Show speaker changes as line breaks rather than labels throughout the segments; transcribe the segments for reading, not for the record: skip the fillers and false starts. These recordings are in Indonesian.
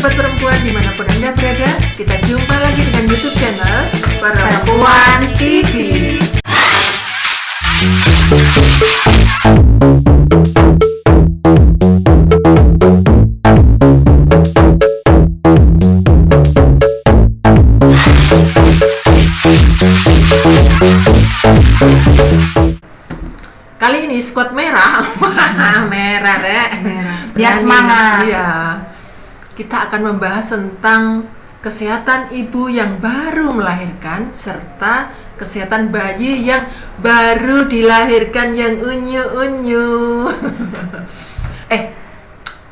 Sobat Perempuan dimanapun Anda berada, kita jumpa lagi dengan YouTube channel Perempuan TV. Kali ini squad merah, merah rek.
Biar semangat.
Iya. Kita akan membahas tentang kesehatan ibu yang baru melahirkan serta kesehatan bayi yang baru dilahirkan yang unyu-unyu.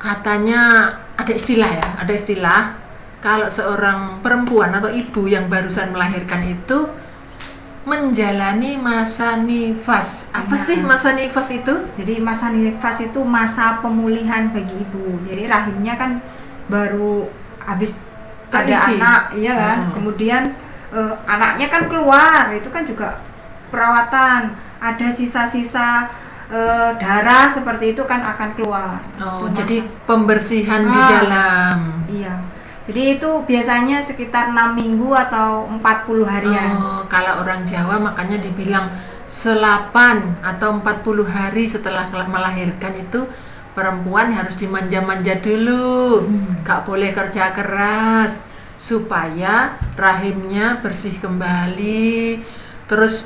Katanya ada istilah ya, ada istilah kalau seorang perempuan atau ibu yang barusan melahirkan itu menjalani masa nifas. Apa sih masa nifas itu?
Jadi masa nifas itu masa pemulihan bagi ibu. Jadi rahimnya kan baru habis
Terisi.
ada anak, iya kan. Kemudian anaknya kan keluar, itu kan juga perawatan. Ada sisa-sisa darah seperti itu kan akan keluar.
Oh,
Itu
jadi
masa-
pembersihan di dalam.
Iya. Jadi itu biasanya sekitar 6 minggu atau 40 harian.
Oh, kalau orang Jawa makanya dibilang 8 atau 40 hari setelah melahirkan itu perempuan harus dimanja-manja dulu. Gak boleh kerja keras supaya rahimnya bersih kembali. Terus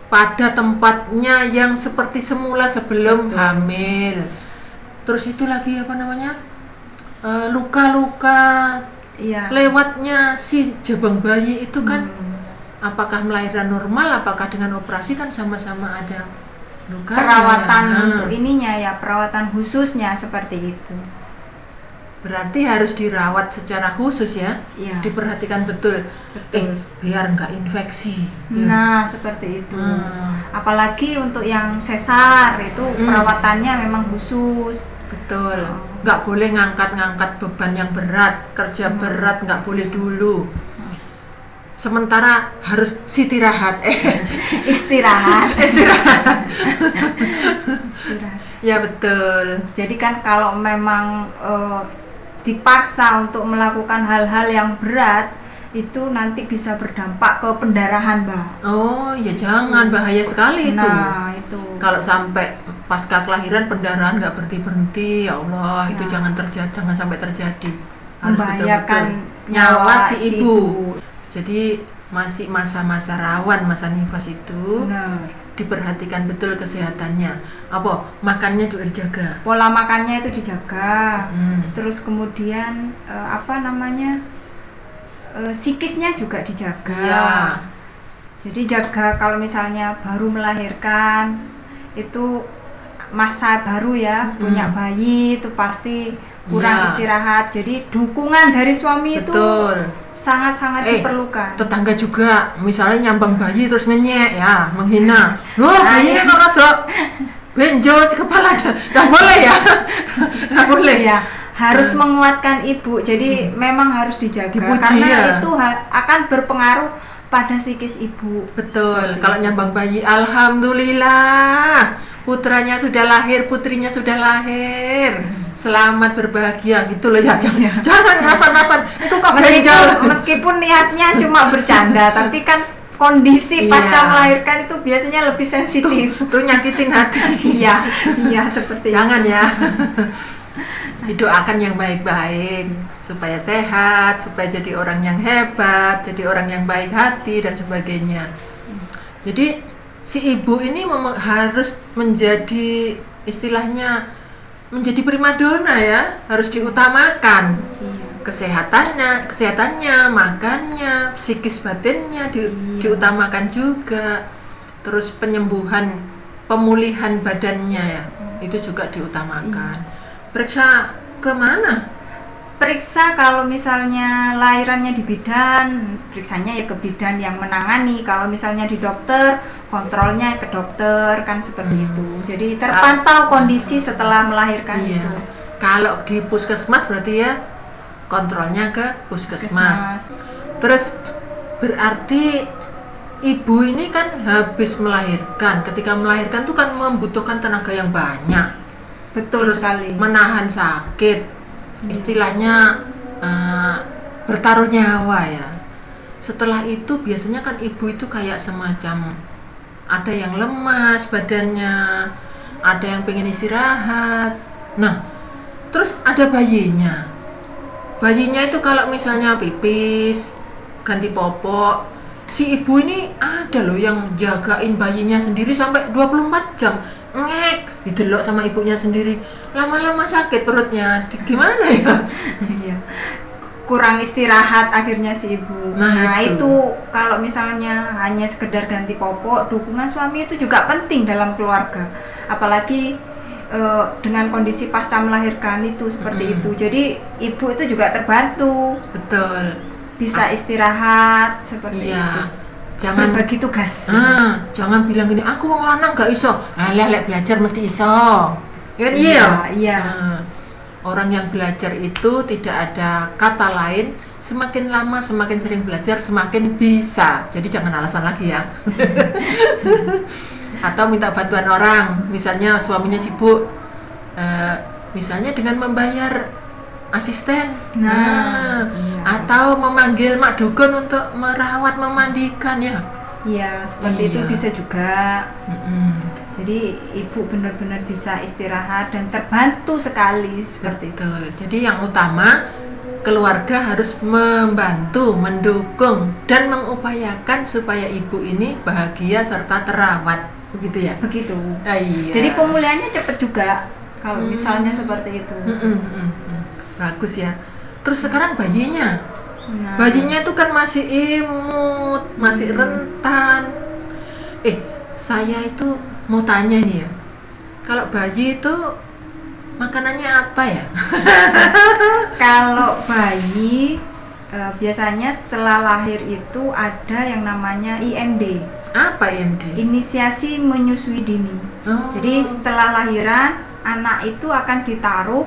pada tempatnya yang seperti semula sebelum hamil. Terus itu lagi apa namanya? Luka-luka
Iya.
lewatnya si jabang bayi itu kan apakah melahirkan normal, apakah dengan operasi kan sama-sama ada luka.
Perawatan untuk ininya ya, perawatan khususnya seperti itu.
Berarti harus dirawat secara khusus ya.
Iya.
Diperhatikan betul.
Betul.
Biar nggak infeksi.
Nah, seperti itu.
Hmm.
Apalagi untuk yang sesar itu perawatannya memang khusus.
Betul. Nggak boleh ngangkat-ngangkat beban yang berat, kerja berat nggak boleh dulu. Sementara harus istirahat.
Istirahat.
Istirahat.
Istirahat.
Ya betul.
Jadi kan kalau memang dipaksa untuk melakukan hal-hal yang berat, itu nanti bisa berdampak ke pendarahan, Mbak.
Oh, ya jangan, bahaya sekali itu.
Nah, itu.
Kalau sampai pasca kelahiran pendarahan nggak berhenti, ya Allah, itu jangan sampai terjadi. Harus
Membahayakan
betul-betul
nyawa
si
si
ibu.
ibu.
Jadi masih masa-masa rawan, masa nifas itu
Benar.
diperhatikan betul kesehatannya. Apa? Makannya juga dijaga.
Pola makannya itu dijaga.
Hmm.
Terus kemudian psikisnya juga dijaga.
Iya.
Jadi jaga kalau misalnya baru melahirkan itu masa baru ya, punya bayi itu pasti kurang
Iya.
istirahat. Jadi dukungan dari suami itu
Betul.
sangat-sangat diperlukan.
Tetangga juga, misalnya nyambang bayi terus ngenyek ya, menghina. Loh, bayinya kok rada benjol si kepalanya. Nggak boleh ya. Nggak boleh.
Ya, harus menguatkan ibu. Jadi memang harus dijaga
Dipuji,
karena
ya.
itu akan berpengaruh pada psikis ibu.
Betul.
Seperti
Kalau
itu.
nyambang bayi, alhamdulillah, putranya sudah lahir, putrinya sudah lahir. Selamat berbahagia gitu loh ya. Jangan rasan-rasan itu kok benjol.
Meskipun niatnya cuma bercanda, tapi kan kondisi pasca
Iya.
melahirkan itu biasanya lebih sensitif.
Tuh nyakitin hati.
Iya, iya seperti itu.
Jangan ya. Didoakan yang baik-baik supaya sehat, supaya jadi orang yang hebat, jadi orang yang baik hati dan sebagainya. Jadi si ibu ini harus menjadi istilahnya menjadi primadona ya, harus diutamakan.
Iya.
Kesehatannya, makannya, psikis batinnya diutamakan juga. Terus pemulihan badannya ya, itu juga diutamakan. Periksa kemana?
Periksa kalau misalnya lahirannya di bidan, periksanya ya ke bidan yang menangani. Kalau misalnya di dokter, kontrolnya ke dokter kan seperti itu. Jadi terpantau kondisi setelah melahirkan
Iya.
itu.
Kalau di puskesmas berarti ya kontrolnya ke puskesmas. Terus berarti ibu ini kan habis melahirkan. Ketika melahirkan tuh kan membutuhkan tenaga yang banyak.
Betul
Terus
sekali.
menahan sakit. Istilahnya bertaruh nyawa ya. Setelah itu biasanya kan ibu itu kayak semacam ada yang lemas badannya, ada yang pengen istirahat. Nah, terus ada bayinya. Bayinya itu kalau misalnya pipis, ganti popok, si ibu ini ada loh yang jagain bayinya sendiri sampai 24 jam. Ngek, didelok sama ibunya sendiri. Lama-lama sakit perutnya. Gimana ya?
Iya. Kurang istirahat akhirnya si ibu. Nah itu kalau misalnya hanya sekedar ganti popok, dukungan suami itu juga penting dalam keluarga. Apalagi dengan kondisi pasca melahirkan itu seperti itu. Jadi ibu itu juga terbantu.
Betul.
Bisa istirahat seperti itu. Jangan bagi tugas.
Jangan bilang gini, aku wong lanang gak iso. Lek belajar mesti iso. Kan
iya.
Orang yang belajar itu tidak ada kata lain, semakin lama semakin sering belajar semakin bisa. Jadi jangan alasan lagi ya. Atau minta bantuan orang, misalnya suaminya sibuk, misalnya dengan membayar asisten,
iya.
Atau memanggil mak dukun untuk merawat memandikan ya.
Iya, seperti itu bisa juga. Jadi ibu benar-benar bisa istirahat dan terbantu sekali seperti itu.
Jadi yang utama keluarga harus membantu, mendukung dan mengupayakan supaya ibu ini bahagia serta terawat, begitu ya?
Begitu.
Iya.
Jadi pemulihannya cepat juga kalau misalnya seperti itu.
Bagus ya. Terus sekarang bayinya itu kan masih imut, masih rentan. Saya itu mau tanya nih ya, kalau bayi itu makanannya apa ya?
Kalau bayi biasanya setelah lahir itu ada yang namanya IMD.
Apa IMD?
Inisiasi menyusui dini. Jadi setelah lahiran anak itu akan ditaruh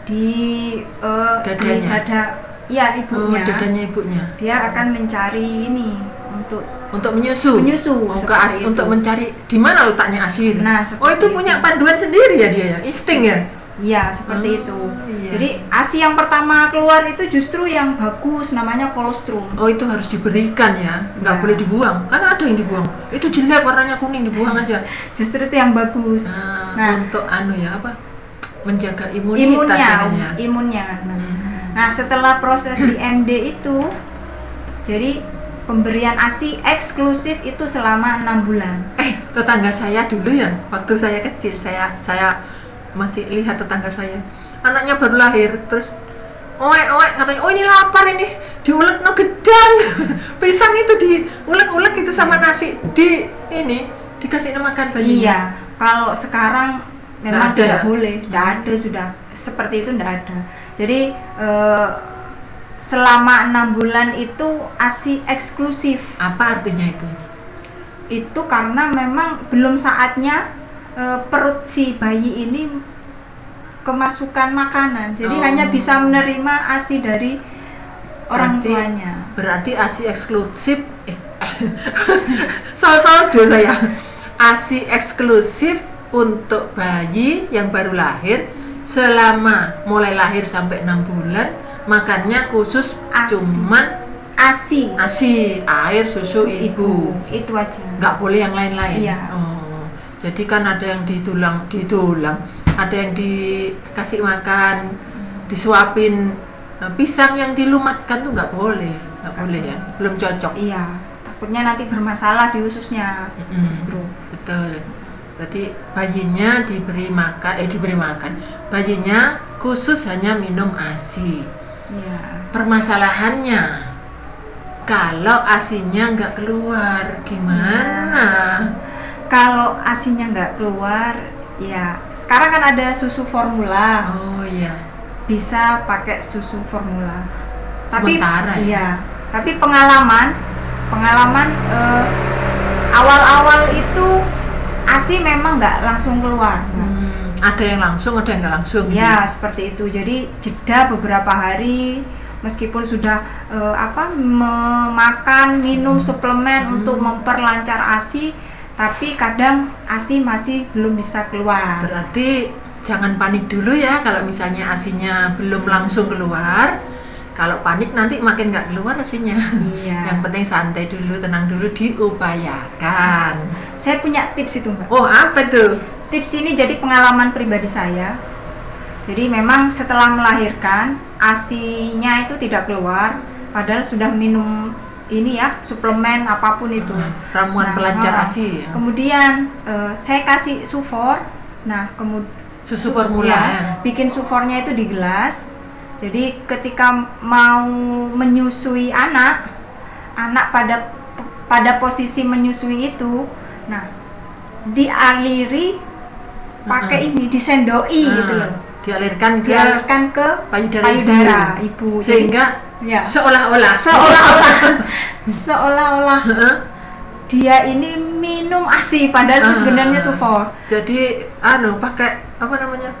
di dada ibunya.
Dadanya ibunya.
Dia akan mencari ini untuk
menyusu. Untuk mencari di mana letaknya ASI.
Nah,
itu punya panduan sendiri ya dia ya, insting ya.
Iya, seperti itu.
Iya.
Jadi ASI yang pertama keluar itu justru yang bagus, namanya kolostrum.
Itu harus diberikan ya, nggak boleh dibuang. Karena ada yang dibuang. Itu jelek, warnanya kuning, dibuang aja.
Justru itu yang bagus.
Untuk menjaga imunnya.
Nah, setelah proses IMD itu, jadi pemberian ASI eksklusif itu selama 6 bulan.
Tetangga saya dulu ya, waktu saya kecil, saya masih lihat tetangga saya, anaknya baru lahir, terus katanya, ini lapar ini, diulek no gedang. Pisang itu diulek-ulek itu sama nasi, dikasih makan bayinya.
Iya, kalau sekarang memang tidak boleh, tidak ada, sudah seperti itu tidak ada. Jadi selama 6 bulan itu ASI eksklusif.
Apa artinya itu?
Itu karena memang belum saatnya perut si bayi ini kemasukan makanan, jadi hanya bisa menerima ASI dari orang tuanya.
Berarti ASI eksklusif. Soal dulu saya. ASI eksklusif untuk bayi yang baru lahir selama mulai lahir sampai 6 bulan, makannya khusus cuman
ASI,
air susu ibu.
Itu aja.
Nggak boleh yang lain-lain.
Iya.
Jadi kan ada yang ditulang, ada yang dikasih makan, disuapin. Pisang yang dilumatkan tuh nggak boleh ya, belum cocok.
Iya, takutnya nanti bermasalah di ususnya. Justru.
Betul. Berarti bayinya diberi makan. Bayinya khusus hanya minum ASI.
Iya.
Permasalahannya, kalau ASINya nggak keluar, gimana?
Kalau ASINya nggak keluar, ya sekarang kan ada susu formula.
Iya.
Bisa pakai susu formula.
Sementara
Tapi pengalaman awal-awal itu ASI memang nggak langsung keluar.
Ada yang langsung, ada yang nggak langsung.
Ya, seperti itu. Jadi jeda beberapa hari, meskipun sudah memakan, minum suplemen untuk memperlancar ASI, tapi kadang ASI masih belum bisa keluar.
Berarti jangan panik dulu ya kalau misalnya ASINya belum langsung keluar. Kalau panik nanti makin nggak keluar ASINya.
Iya.
Yang penting santai dulu, tenang dulu, diupayakan.
Saya punya tips itu, Mbak.
Oh, apa tuh?
Tips ini jadi pengalaman pribadi saya. Jadi memang setelah melahirkan ASINya itu tidak keluar, padahal sudah minum ini ya, suplemen apapun itu.
Ramuan pelancar ASI. Ya?
Kemudian saya kasih sufor. Nah, kemudian
Susu formula. Ya.
Bikin sufornya itu di gelas. Jadi ketika mau menyusui anak pada posisi menyusui itu, nah dialiri pakai ini, disendoi gitu loh.
Dialirkan ke
payudara ibu.
Sehingga
ya,
seolah-olah dia
ini minum ASI padahal itu sebenarnya sufor.
Jadi pakai apa namanya?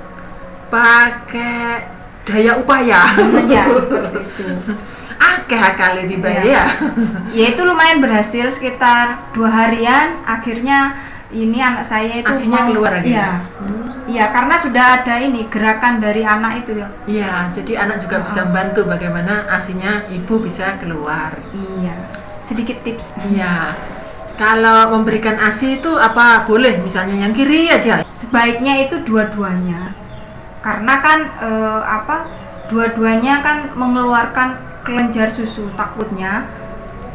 Pakai daya upaya.
Ya, seperti itu.
Kali tiba ya.
Ya itu lumayan berhasil sekitar 2 harian. Akhirnya ini anak saya itu
ASINya keluar lagi.
Iya. Iya, karena sudah ada ini gerakan dari anak itu loh.
Iya, jadi anak juga bisa membantu bagaimana ASINya ibu bisa keluar.
Iya. Sedikit tips.
Iya. Kalau memberikan ASI itu apa boleh misalnya yang kiri aja?
Sebaiknya itu dua-duanya. Karena kan dua-duanya kan mengeluarkan kelenjar susu. Takutnya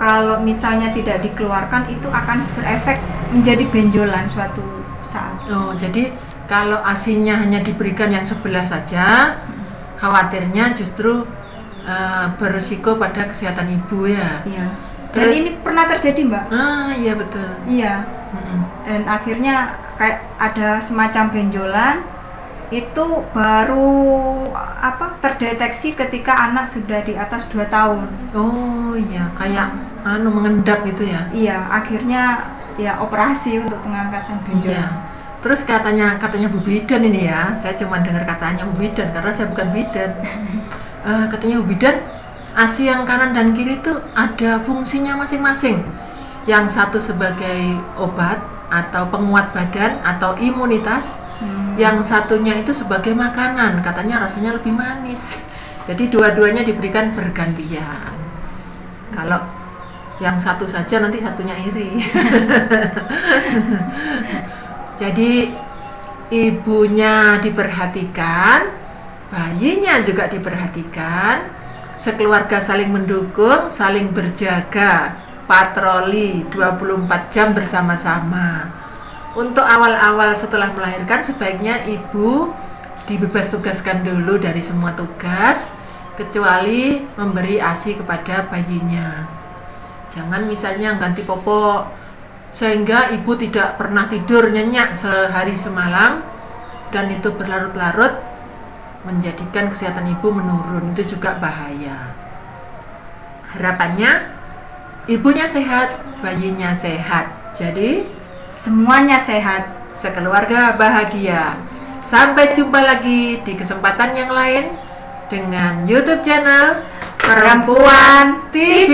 kalau misalnya tidak dikeluarkan itu akan berefek menjadi benjolan suatu saat.
Oh, jadi kalau ASINya hanya diberikan yang sebelah saja, khawatirnya justru berisiko pada kesehatan ibu ya.
Iya. Dan ini pernah terjadi, Mbak.
Iya betul.
Iya. Dan akhirnya kayak ada semacam benjolan. Itu baru terdeteksi ketika anak sudah di atas 2 tahun.
Oh iya, kayak mengendap gitu ya.
Iya, akhirnya ya operasi untuk pengangkatan benjolan.
Iya. Terus katanya Bu Bidan ini ya, saya cuma dengar katanya Bu Bidan karena saya bukan bidan. Katanya Bu Bidan, ASI yang kanan dan kiri itu ada fungsinya masing-masing. Yang satu sebagai obat atau penguat badan atau imunitas. Yang satunya itu sebagai makanan, katanya rasanya lebih manis. Jadi dua-duanya diberikan bergantian. Kalau yang satu saja nanti satunya iri. Jadi ibunya diperhatikan, bayinya juga diperhatikan, sekeluarga saling mendukung, saling berjaga, patroli 24 jam bersama-sama. Untuk awal-awal setelah melahirkan sebaiknya ibu dibebas tugaskan dulu dari semua tugas kecuali memberi ASI kepada bayinya. Jangan misalnya ganti popok sehingga ibu tidak pernah tidur nyenyak sehari semalam dan itu berlarut-larut menjadikan kesehatan ibu menurun, itu juga bahaya. Harapannya ibunya sehat, bayinya sehat. Jadi
semuanya sehat,
sekeluarga bahagia. Sampai jumpa lagi di kesempatan yang lain dengan YouTube channel Perempuan TV.